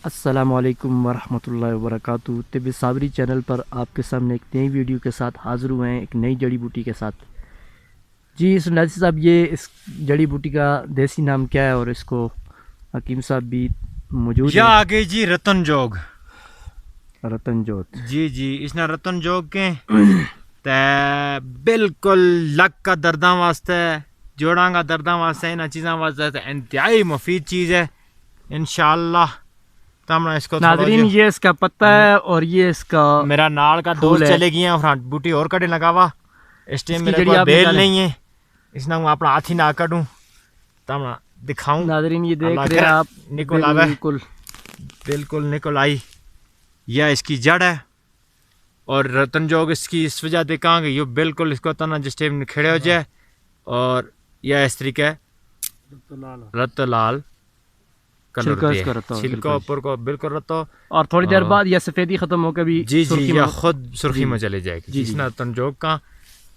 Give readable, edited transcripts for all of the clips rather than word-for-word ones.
अस्सलामुअलैकुम वरहमतुल्लाहि वबरकातुहू। तिब्बे साबरी चैनल पर आपके सामने एक नई वीडियो के साथ हाज़िर हुए हैं, एक नई जड़ी बूटी के साथ। जी सुनासी साहब, ये इस जड़ी बूटी का देसी नाम क्या है और इसको हकीम साहब भी मौजूद या है। आगे जी रतन जोग। रतन जोत जी जी इसने रतन जोग के ते बिल्कुल लक का दर्दा वास्ते, जोड़ा का दर्दा वास्ते, इन चीज़ों वास्ते तो इंतहाई मुफीद चीज़ है इंशाअल्लाह। तमना इसको नाज़रीन, ये इसका पत्ता है और ये इसका मेरा नाल का दोस्त चले गए हैं, फ्रंट बूटी और कटे लगावा। इस टाइम मेरे को बेल नहीं है, इसना मैं अपना हाथ ही ना काटूं तमना दिखाऊं। नाज़रीन ये देख रहे हैं आप, निकल आवे, बिल्कुल निकल आई। यह इसकी जड़ है और रतन जोग इसकी इस वजह से कहाँ गई, बिल्कुल इसको तना जिस टाइम खड़े हो जाए और यह इस तरीके रत लाल छिलका ऊपर को बिल्कुल रतो, और थोड़ी देर बाद यह सफेदी खत्म होकर भी जी जी यह खुद सुर्खी में चले जाएगी जी इसना रतन जोग का।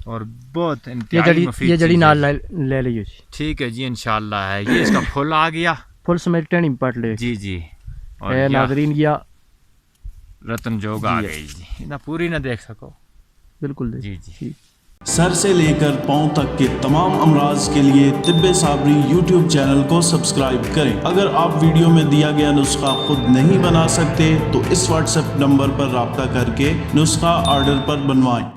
और बहुत ये जड़ी नाल ले लीजिए। ठीक है जी इंशाल्लाह है। ये इसका फुल आ गया, फुल समेत टेढ़ी पट ले जी जी। और नाज़रीन या रतन जोग आ गई जी, ना पूरी ना देख सको बिल्कुल जी जी। सर से लेकर पांव तक के तमाम अमराज के लिए तिब्बे साबरी यूट्यूब चैनल को सब्सक्राइब करें। अगर आप वीडियो में दिया गया नुस्खा खुद नहीं बना सकते तो इस व्हाट्सएप नंबर पर राब्ता करके नुस्खा ऑर्डर पर बनवाएं।